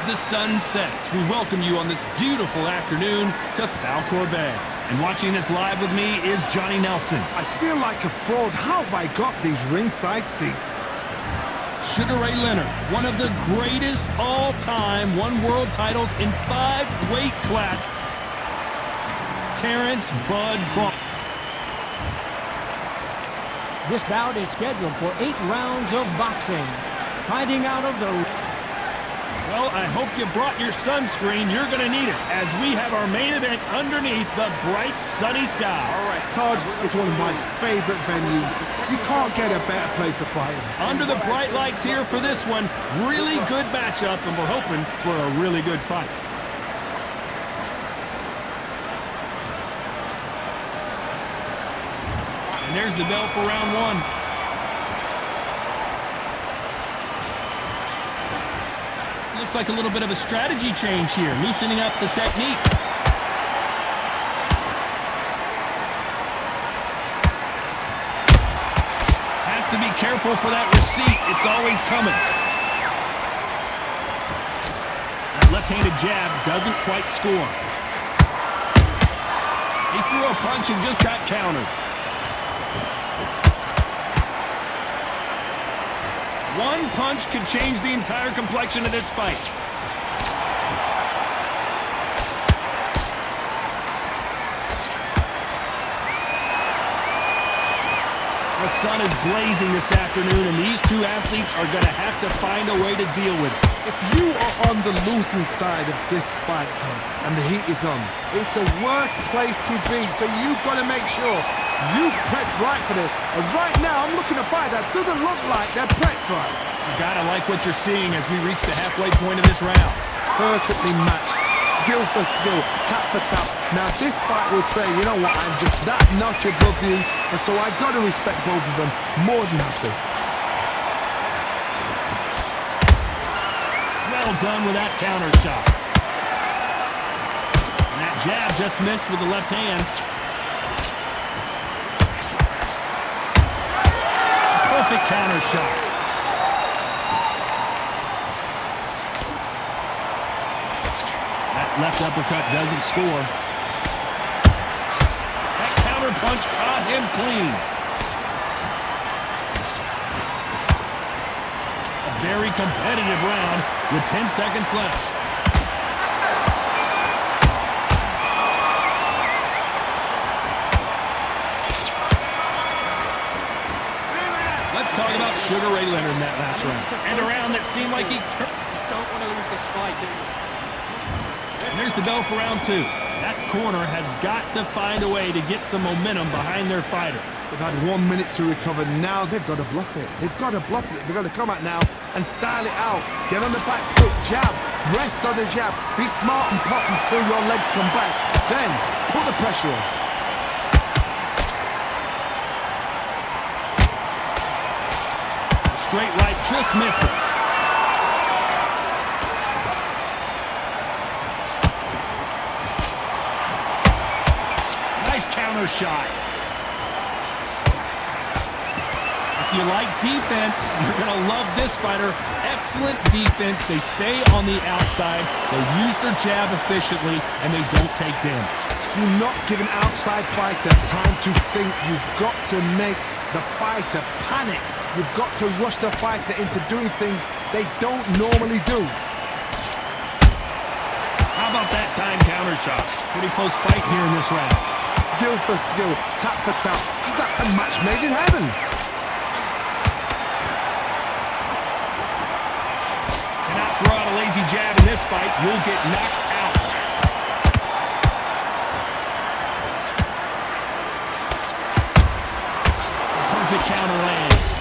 the sun sets, we welcome you on this beautiful afternoon to Falkor Bay. And watching this live with me is Johnny Nelson. I feel like a fraud. How have I got these ringside seats? Sugar Ray Leonard, one of the greatest all-time, won world titles in 5 weight class. Terrence Bud Crawford. This bout is scheduled for 8 rounds of boxing. Fighting out of the... Well, I hope you brought your sunscreen. You're going to need it as we have our main event underneath the bright, sunny sky. All right, Todd, it's one of my favorite venues. You can't get a better place to fight. Under the bright lights here for this one, really good matchup, and we're hoping for a really good fight. And there's the bell for round 1. Looks like a little bit of a strategy change here, loosening up the technique. Has to be careful for that receipt. It's always coming. That left-handed jab doesn't quite score. He threw a punch and just got countered. One punch could change the entire complexion of this fight. The sun is blazing this afternoon, and these two athletes are going to have to find a way to deal with it. If you are on the losing side of this fight, Tom, and the heat is on, it's the worst place to be, so you've got to make sure you prepped right for this. And right now, I'm looking at a fight that doesn't look like they're prepped right. You gotta like what you're seeing as we reach the halfway point of this round. Perfectly matched, skill for skill, tap for tap. Now this fight will say, you know what, I'm just that notch above you, and so I gotta respect both of them more than happy. Well done with that counter shot. And that jab just missed with the left hand. Perfect counter shot. That left uppercut doesn't score. That counter punch caught him clean. A very competitive round with 10 seconds left. Let's talk about Sugar Ray Leonard in that last round. And a round that seemed like he turned. Don't want to lose this fight, do you? And there's the bell for round 2. That corner has got to find a way to get some momentum behind their fighter. They've had 1 minute to recover. Now they've got to bluff it. They've got to bluff it. They've got to come out now and style it out. Get on the back foot, jab, rest on the jab. Be smart and pop until your legs come back. Then put the pressure on. Straight right just misses. Nice counter shot. If you like defense, you're going to love this fighter. Excellent defense. They stay on the outside. They use their jab efficiently, and they don't take damage. Do not give an outside fighter time to think. You've got to make the fighter panic. You've got to rush the fighter into doing things they don't normally do. How about that time counter shot? Pretty close fight here in this round. Skill for skill, tap for tap. Just like a match made in heaven. Cannot throw out a lazy jab in this fight. You'll get knocked out. Perfect counter lands.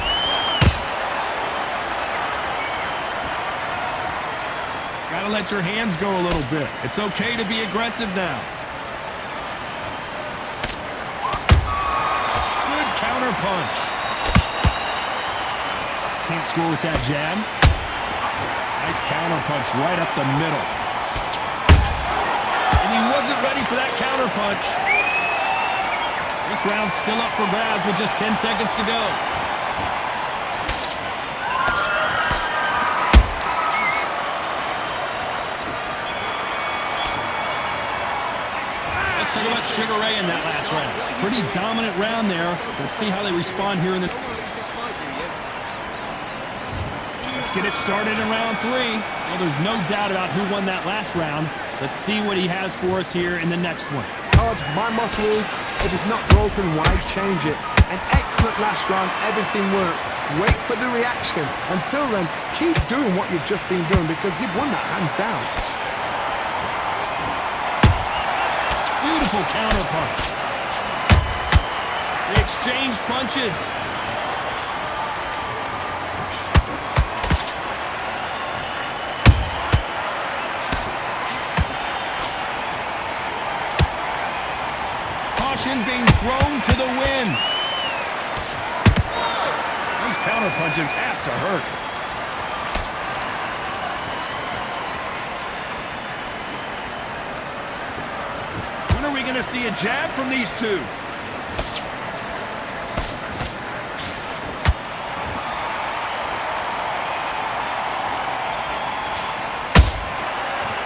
Gotta let your hands go a little bit. It's okay to be aggressive now. Good counter punch. Can't score with that jab. Nice counter punch right up the middle. And he wasn't ready for that counter punch. This round's still up for grabs with just 10 seconds to go. much Sugar Ray in that last round. Pretty dominant round there. Let's see how they respond here in the... Let's get it started in round 3. Well, there's no doubt about who won that last round. Let's see what he has for us here in the next one. Todd, my motto is, if it's not broken, why change it? An excellent last round, everything works. Wait for the reaction. Until then, keep doing what you've just been doing because you've won that hands down. Beautiful counter punch. They exchange punches. Caution being thrown to the wind. Those counter punches have to hurt. When are we going to see a jab from these two?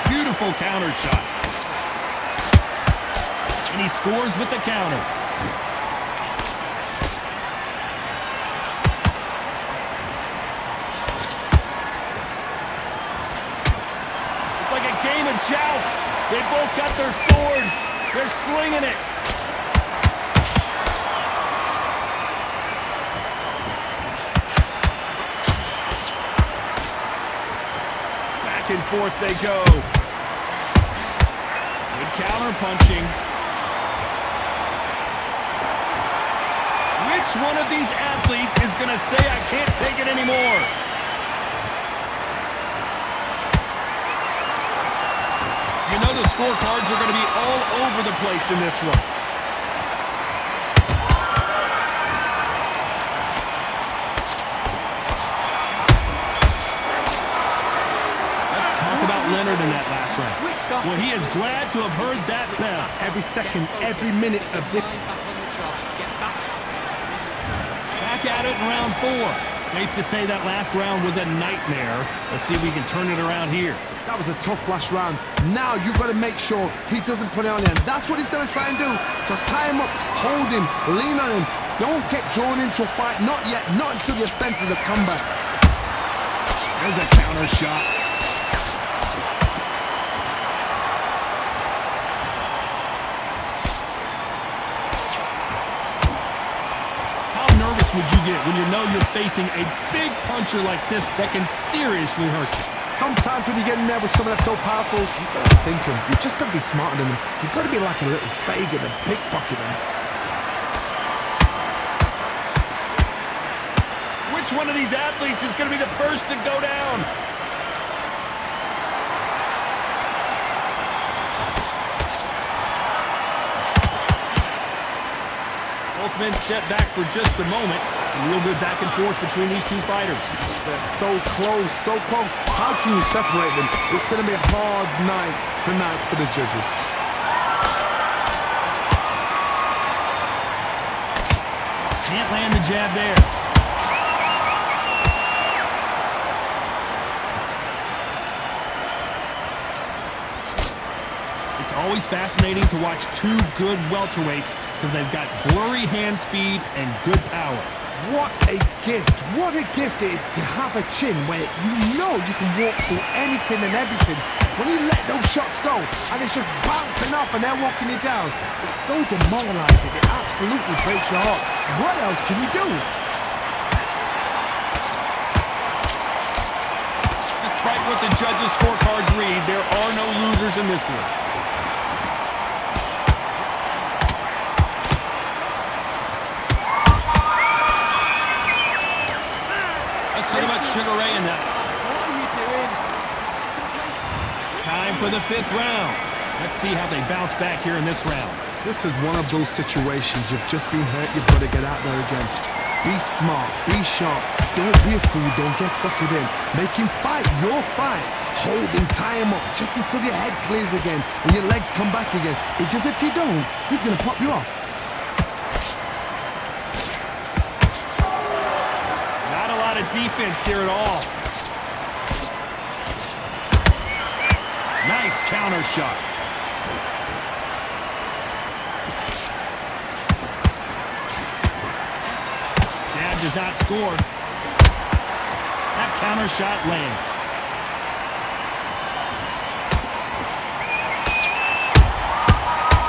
Beautiful counter shot. And he scores with the counter. It's like a game of joust. They both got their swords. They're slinging it. Back and forth they go. Good counter punching. Which one of these athletes is going to say, I can't take it anymore? You know the scorecards are going to be all over the place in this one. Let's talk about Leonard in that last round. Well, he is glad to have heard that bell. Every second, every minute of this. Back at it in round 4. Safe to say that last round was a nightmare. Let's see if we can turn it around here. That was a tough last round. Now you've got to make sure he doesn't put it on him. That's what he's going to try and do. So tie him up, hold him, lean on him. Don't get drawn into a fight. Not yet. Not until your senses have come back. There's a counter shot. How nervous would you get when you know you're facing a big puncher like this that can seriously hurt you? Sometimes when you get in there with someone that's so powerful, you've got to think him. You've just got to be smarter than him. You've got to be like a little Fagin and pickpocket him. Which one of these athletes is going to be the first to go down? Both men step back for just a moment. A real good back and forth between these two fighters. They're so close, so close. How can you separate them? It's going to be a hard night tonight for the judges. Can't land the jab there. It's always fascinating to watch two good welterweights because they've got blurry hand speed and good power. What a gift. What a gift it is to have a chin where you know you can walk through anything and everything. When you let those shots go and it's just bouncing off and they're walking you down, it's so demoralizing. It absolutely breaks your heart. What else can you do? Despite what the judges' scorecards read, there are no losers in this one. So much Sugar Ray in that. What are you doing? Time for the 5th round. Let's see how they bounce back here in this round. This is one of those situations. You've just been hurt. You've got to get out there again. Be smart. Be sharp. Don't be a fool. Don't get suckered in. Make him fight your fight. Hold him. Tie him up just until your head clears again and your legs come back again. Because if you don't, he's going to pop you off. Defense here at all. Nice counter shot. jab does not score. That counter shot lands.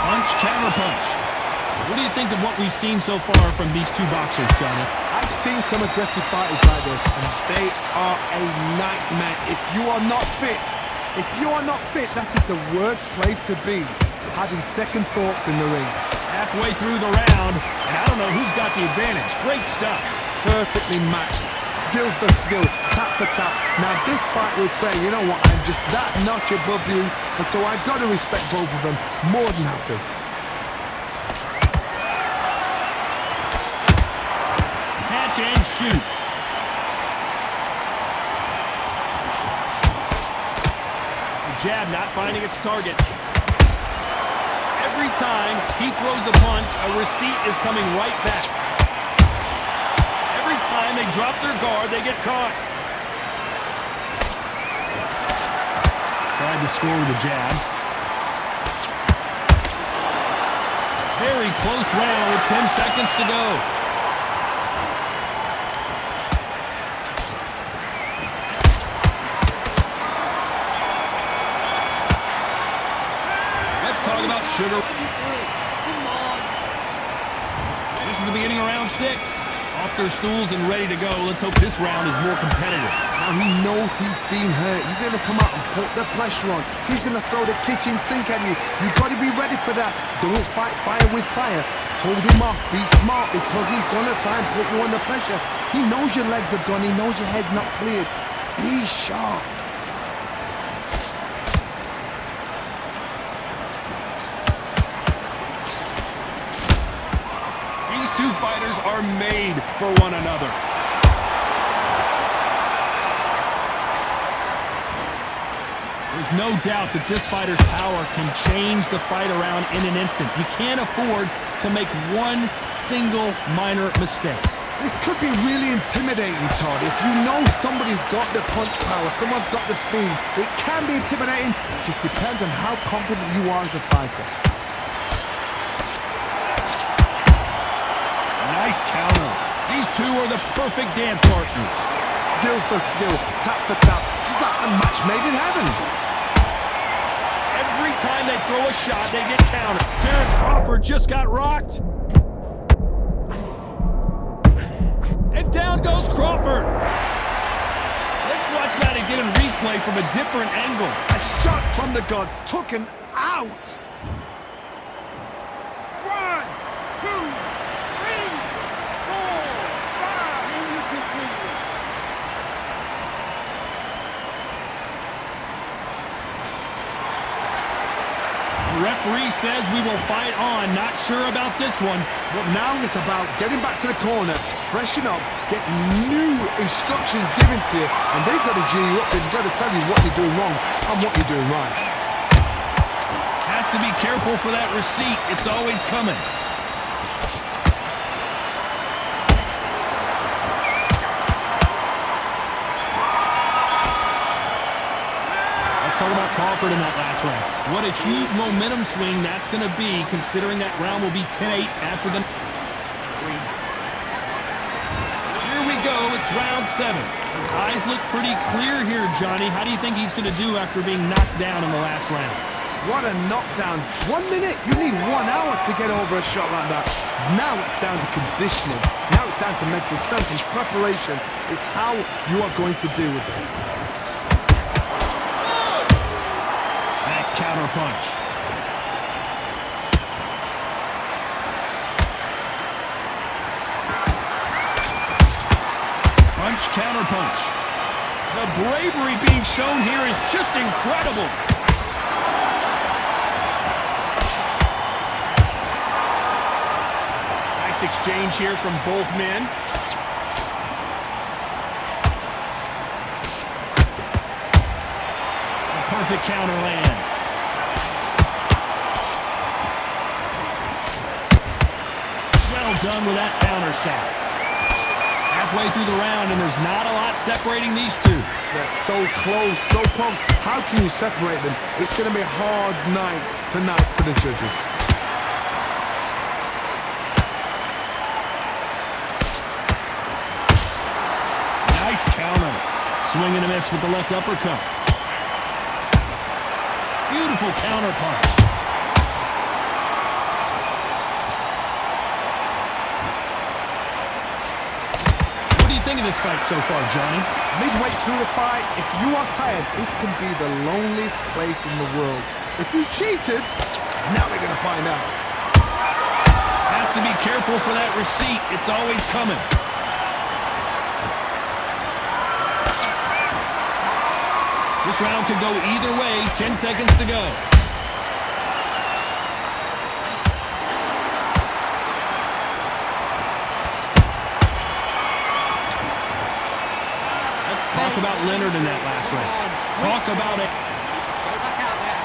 Punch, counter punch. What do you think of what we've seen so far from these two boxers, Johnny? I've seen some aggressive fighters like this, and they are a nightmare. If you are not fit, that is the worst place to be, having second thoughts in the ring. Halfway through the round, and I don't know who's got the advantage. Great stuff. Perfectly matched, skill for skill, tap for tap. Now this fight will say, you know what, I'm just that notch above you, and so I've got to respect both of them more than happy. Catch and shoot. The jab not finding its target. Every time he throws a punch, a receipt is coming right back. Every time they drop their guard, they get caught. Tried to score with the jabs. Very close round with 10 seconds to go. Talk about sugar. This is the beginning of round 6. Off their stools and ready to go. Let's hope this round is more competitive. Now he knows he's been hurt. He's going to come out and put the pressure on. He's going to throw the kitchen sink at you. You've got to be ready for that. Don't fight fire with fire. Hold him off. Be smart, because he's going to try and put you under pressure. He knows your legs have gone. He knows your head's not cleared. Be sharp. Two fighters are made for one another. There's no doubt that this fighter's power can change the fight around in an instant. You can't afford to make one single minor mistake. This could be really intimidating, Todd. If you know somebody's got the punch power, someone's got the speed, it can be intimidating. It just depends on how confident you are as a fighter. Nice counter. These two are the perfect dance partners. Skill for skill, tap for tap. Just like a match made in heaven. Every time they throw a shot, they get countered. Terrence Crawford just got rocked. And down goes Crawford. Let's watch that again in replay from a different angle. A shot from the gods took him out. 1, 2, 4, 5, and you continue. The referee says we will fight on. Not sure about this one. But now it's about getting back to the corner, freshen up, get new instructions given to you, and they've got to G you up. They've got to tell you what you're doing wrong and what you're doing right. Has to be careful for that receipt. It's always coming. Talk about Crawford in that last round. What a huge momentum swing that's going to be, considering that round will be 10-8 after the... Here we go. It's round 7. His eyes look pretty clear here, Johnny. How do you think he's going to do after being knocked down in the last round? What a knockdown. 1 minute. You need 1 hour to get over a shot like that. Now it's down to conditioning. Now it's down to mental strength and preparation. It's how you are going to deal with this. Counter punch. Punch, counter punch. The bravery being shown here is just incredible. Nice exchange here from both men. A perfect counter lands. Done with that counter shot. Halfway through the round, and there's not a lot separating these two. They're so close, so close. How can you separate them? It's going to be a hard night tonight for the judges. counter. Swing and a miss with the left uppercut. Beautiful counter punch. What do you think of this fight so far, Johnny? Midway through the fight, if you are tired, this can be the loneliest place in the world. If you cheated, now we're going to find out. Has to be careful for that receipt. It's always coming. This round could go either way. 10 seconds to go. Let's talk about Leonard in that last round. Talk about it. Just go back out there.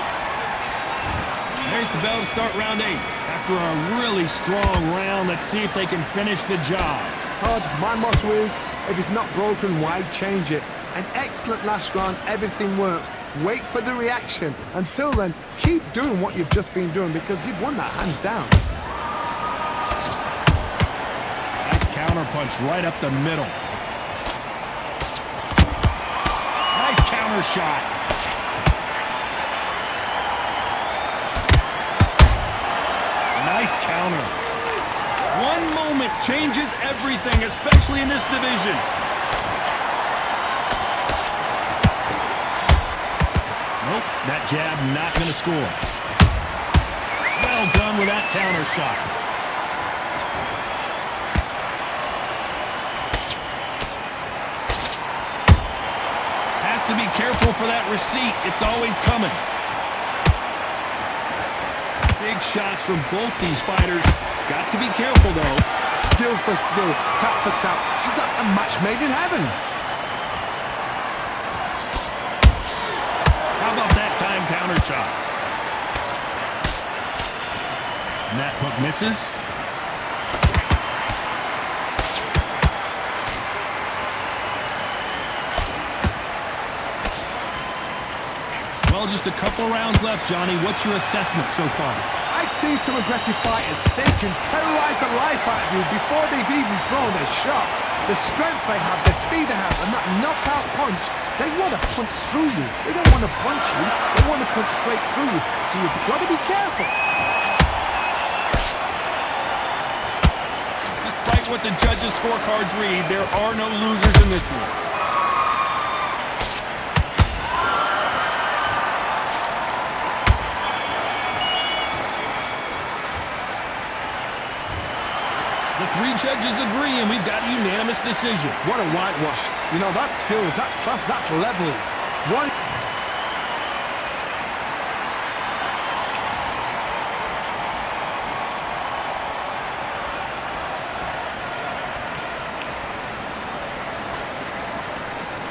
There's the bell to start round 8. After a really strong round, let's see if they can finish the job. Todd, my motto is, if it's not broken, why change it? An excellent last round, everything works. Wait for the reaction. Until then, keep doing what you've just been doing because you've won that hands down. Nice counter punch right up the middle. Nice counter shot. Nice counter. One moment changes everything, especially in this division. Nope, that jab not going to score. Well done with that counter shot. Has to be careful for that receipt. It's always coming. Big shots from both these fighters. Got to be careful, though. Skill for skill, tap for tap. She's like a match made in heaven. How about that time counter shot? And that hook misses. Well, just a couple rounds left, Johnny. What's your assessment so far? I've seen some aggressive fighters. They can terrorize the life out of you before they've even thrown their shot. The strength they have, the speed they have, and that knockout punch, they want to punch through you. They don't want to punch you. They want to punch straight through you. So you've got to be careful. Despite what the judges' scorecards read, there are no losers in this one. The 3 judges agree, and we've got a unanimous decision. What a whitewash. You know, that's skills, that's class, that's levels. One